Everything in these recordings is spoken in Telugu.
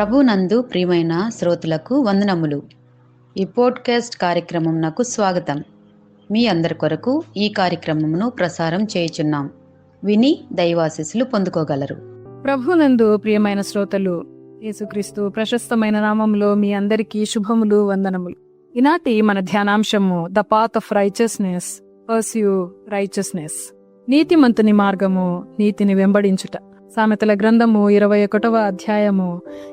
ప్రభునందు ప్రియమైన శ్రోతలకు వందనములు. ఈ పోడ్కాస్ట్ కార్యక్రమం నాకు స్వాగతం. మీ అందరి కొరకు ఈ కార్యక్రమమును ప్రసారం చేయుచున్నాం. విని దైవాశీస్సులు పొందుకోగలరు. ప్రభునందు ప్రియమైన శ్రోతలు, యేసుక్రీస్తు ప్రశస్తమైన నామంలో మీ అందరికీ శుభములు, వందనములు. ఈనాటి మన ధ్యానాంశము the path of righteousness, pursue righteousness. నీతిమంతుని మార్గము, నీతిని వెంబడించుట. సామెతల గ్రంథము 21వ అధ్యాయము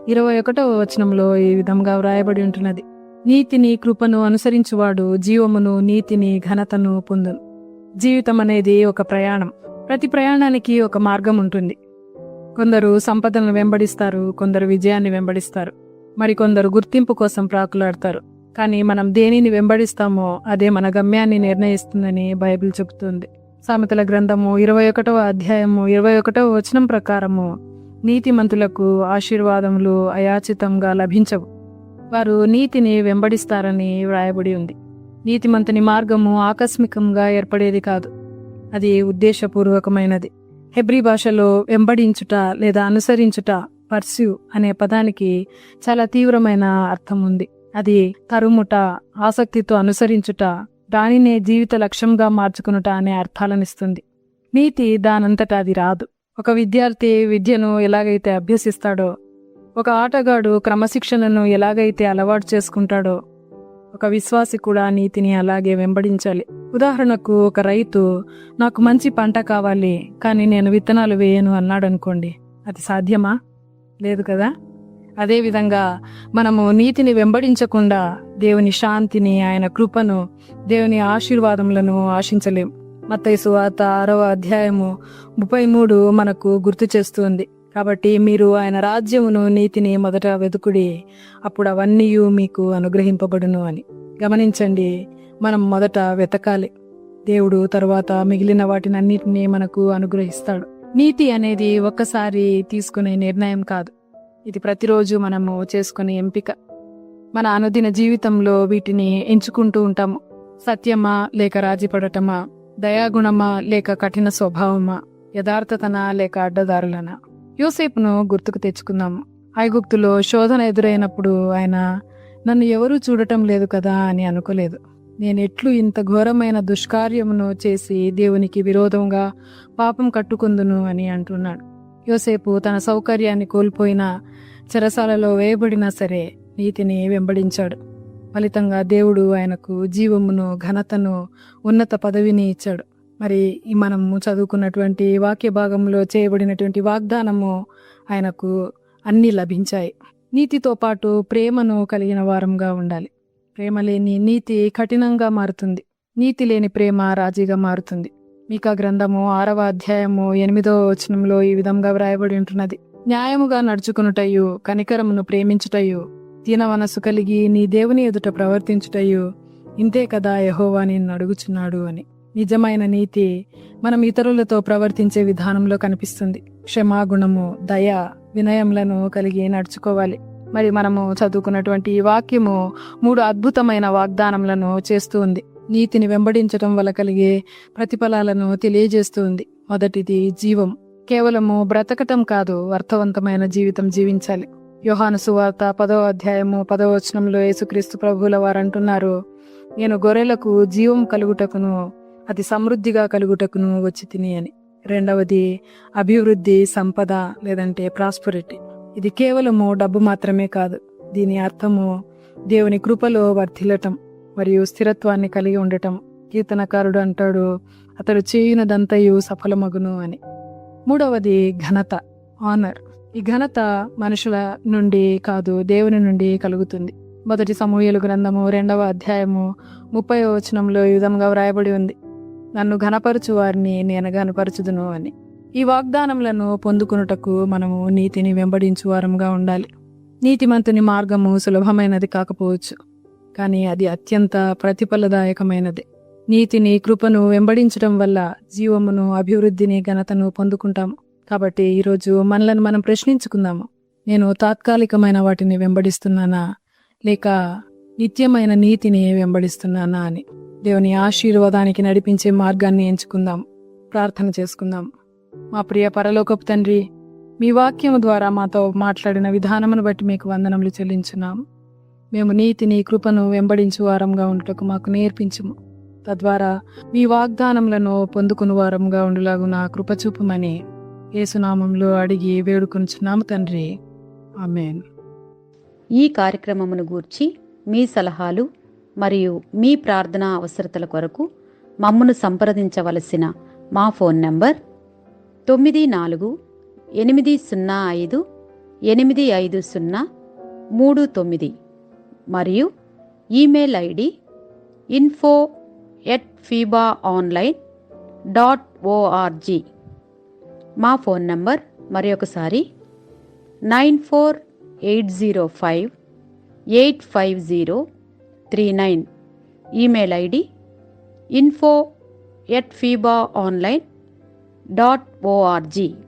21వ వచనంలో ఈ విధంగా వ్రాయబడి ఉంటున్నది: నీతిని కృపను అనుసరించువాడు జీవమును నీతిని ఘనతను పొందును. జీవితం అనేది ఒక ప్రయాణం. ప్రతి ప్రయాణానికి ఒక మార్గం ఉంటుంది. కొందరు సంపదలను వెంబడిస్తారు, కొందరు విజయాన్ని వెంబడిస్తారు, మరికొందరు గుర్తింపు కోసం ప్రాకులాడతారు. కానీ మనం దేనిని వెంబడిస్తామో అదే మన గమ్యాన్ని నిర్ణయిస్తుందని బైబిల్ చెబుతుంది. సామెతల గ్రంథము 21వ అధ్యాయము 21వ వచనం ప్రకారము నీతిమంతులకు ఆశీర్వాదములు అయాచితంగా లభించవు. వారు నీతిని వెంబడిస్తారని వ్రాయబడి ఉంది. నీతిమంతుని మార్గము ఆకస్మికంగా ఏర్పడేది కాదు, అది ఉద్దేశపూర్వకమైనది. హెబ్రీ భాషలో వెంబడించుట లేదా అనుసరించుట, పర్స్యూ అనే పదానికి చాలా తీవ్రమైన అర్థం ఉంది. అది తరుముట, ఆసక్తితో అనుసరించుట, దానినే జీవిత లక్ష్యంగా మార్చుకునుట అనే అర్థాలనిస్తుంది. నీతి దానంతటా అది రాదు. ఒక విద్యార్థి విద్యను ఎలాగైతే అభ్యసిస్తాడో, ఒక ఆటగాడు క్రమశిక్షణను ఎలాగైతే అలవాటు చేసుకుంటాడో, ఒక విశ్వాసి కూడా నీతిని అలాగే వెంబడించాలి. ఉదాహరణకు, ఒక రైతు నాకు మంచి పంట కావాలి కానీ నేను విత్తనాలు వేయను అన్నాడనుకోండి, అది సాధ్యమా? లేదు కదా. అదేవిధంగా మనము నీతిని వెంబడించకుండా దేవుని శాంతిని, ఆయన కృపను, దేవుని ఆశీర్వాదములను ఆశించలేం. మత్తయి సువార్త 6వ అధ్యాయము 33 మనకు గుర్తు చేస్తుంది. కాబట్టి మీరు ఆయన రాజ్యమును నీతిని మొదట వెతుకుడి, అప్పుడు అవన్నీ మీకు అనుగ్రహింపబడును అని. గమనించండి, మనం మొదట వెతకాలి. దేవుడు తరువాత మిగిలిన వాటినన్నిటినీ మనకు అనుగ్రహిస్తాడు. నీతి అనేది ఒక్కసారి తీసుకునే నిర్ణయం కాదు, ఇది ప్రతిరోజు మనము చేసుకునే ఎంపిక. మన అనుదిన జీవితంలో వీటిని ఎంచుకుంటూ ఉంటాము. సత్యమా లేక రాజీపడటమా, దయాగుణమా లేక కఠిన స్వభావమా, యథార్థతనా లేక అడ్డదారులనా? యోసేపును గుర్తుకు తెచ్చుకుందాము. ఐగుప్తులో శోధన ఎదురైనప్పుడు ఆయన నన్ను ఎవరూ చూడటం లేదు కదా అని అనుకోలేదు. నేనెట్లు ఇంత ఘోరమైన దుష్కార్యమును చేసి దేవునికి విరోధంగా పాపం కట్టుకుందును అని అంటున్నాడు. యోసేపు తన సౌకర్యాన్ని కోల్పోయినా, చెరసాలలో వేయబడినా సరే నీతిని వెంబడించాడు. ఫలితంగా దేవుడు ఆయనకు జీవమును, ఘనతను, ఉన్నత పదవిని ఇచ్చాడు. మరి మనము చదువుకున్నటువంటి వాక్య భాగంలో చేయబడినటువంటి వాగ్దానము ఆయనకు అన్నీ లభించాయి. నీతితో పాటు ప్రేమను కలిగిన వారంగా ఉండాలి. ప్రేమ లేని నీతి కఠినంగా మారుతుంది, నీతి లేని ప్రేమ రాజీగా మారుతుంది. మీకా గ్రంథము 6వ అధ్యాయము 8వ వచనంలో ఈ విధంగా వ్రాయబడి ఉంటున్నది: న్యాయముగా నడుచుకునుటయు, కనికరమును ప్రేమించుటయు, దీన మనసు కలిగి నీ దేవుని ఎదుట ప్రవర్తించుటయు, ఇంతే కదా యెహోవా నిన్ను అడుగుచున్నాడు అని. నిజమైన నీతి మనం ఇతరులతో ప్రవర్తించే విధానంలో కనిపిస్తుంది. క్షమాగుణము, దయ, వినయములను కలిగి నడుచుకోవాలి. మరి మనము చదువుకున్నటువంటి ఈ వాక్యము 3 అద్భుతమైన వాగ్దానములను చేస్తూ ఉంది. నీతిని వెంబడించటం వల్ల కలిగే ప్రతిఫలాలను తెలియజేస్తూ ఉంది. మొదటిది జీవం. కేవలము బ్రతకటం కాదు, అర్థవంతమైన జీవితం జీవించాలి. యోహాను సువార్త 10వ అధ్యాయము 10వ వచనంలో యేసుక్రీస్తు ప్రభువుల వారు అంటున్నారు: నేను గొర్రెలకు జీవం కలుగుటకును అది సమృద్ధిగా కలుగుటకును వచ్చి తిని అని. రెండవది అభివృద్ధి, సంపద లేదంటే ప్రాస్పరిటీ. ఇది కేవలము డబ్బు మాత్రమే కాదు. దీని అర్థము దేవుని కృపలో వర్ధిల్లటం మరియు స్థిరత్వాన్ని కలిగి ఉండటం. కీర్తనకారుడు అంటాడు, అతడు చేయునదంతయు సఫలమగును అని. మూడవది ఘనత, ఆనర్. ఈ ఘనత మనుషుల నుండి కాదు, దేవుని నుండి కలుగుతుంది. మొదటి సమూయేలు గ్రంథము 2వ అధ్యాయము 30వ వచనంలో ఈ విధంగా వ్రాయబడి ఉంది: నన్ను ఘనపరచు వారిని నేను ఘనపరచుదును అని. ఈ వాగ్దానములను పొందుకున్నటకు మనము నీతిని వెంబడించు వారంగా ఉండాలి. నీతిమంతుని మార్గము సులభమైనది కాకపోవచ్చు, కానీ అది అత్యంత ప్రతిఫలదాయకమైనది. నీతిని, కృపను వెంబడించడం వల్ల జీవమును, అభివృద్ధిని, ఘనతను పొందుకుంటాము. కాబట్టి ఈరోజు మనలను మనం ప్రశ్నించుకుందాము: నేను తాత్కాలికమైన వాటిని వెంబడిస్తున్నానా లేక నిత్యమైన నీతిని వెంబడిస్తున్నానా అని. దేవుని ఆశీర్వాదానికి నడిపించే మార్గాన్ని ఎంచుకుందాం. ప్రార్థన చేసుకుందాం. మా ప్రియ పరలోకపు తండ్రి, మీ వాక్యము ద్వారా మాతో మాట్లాడిన విధానమును బట్టి మీకు వందనములు చెల్లించున్నాం. మేము నీతిని కృపను వెంబడించు వారంగా ఉండుటకు మాకు నేర్పించుము. తద్వారా మీ వాగ్దానములను పొందుకుని వారంగా ఉండులాగున కృపచూపమని యేసునామంలో అడిగి వేడుకొనుచున్నాము తండ్రి. ఆమేన్. ఈ కార్యక్రమమును గూర్చి మీ సలహాలు మరియు మీ ప్రార్థనా అవసరతల కొరకు మమ్మను సంప్రదించవలసిన మా ఫోన్ నంబర్ 944585085039 మరియు ఈమెయిల్ ఐడి info@fibaonline.org. మా ఫోన్ నంబర్ మరొకసారి 9480585039. Email ID info@fibaonline.org.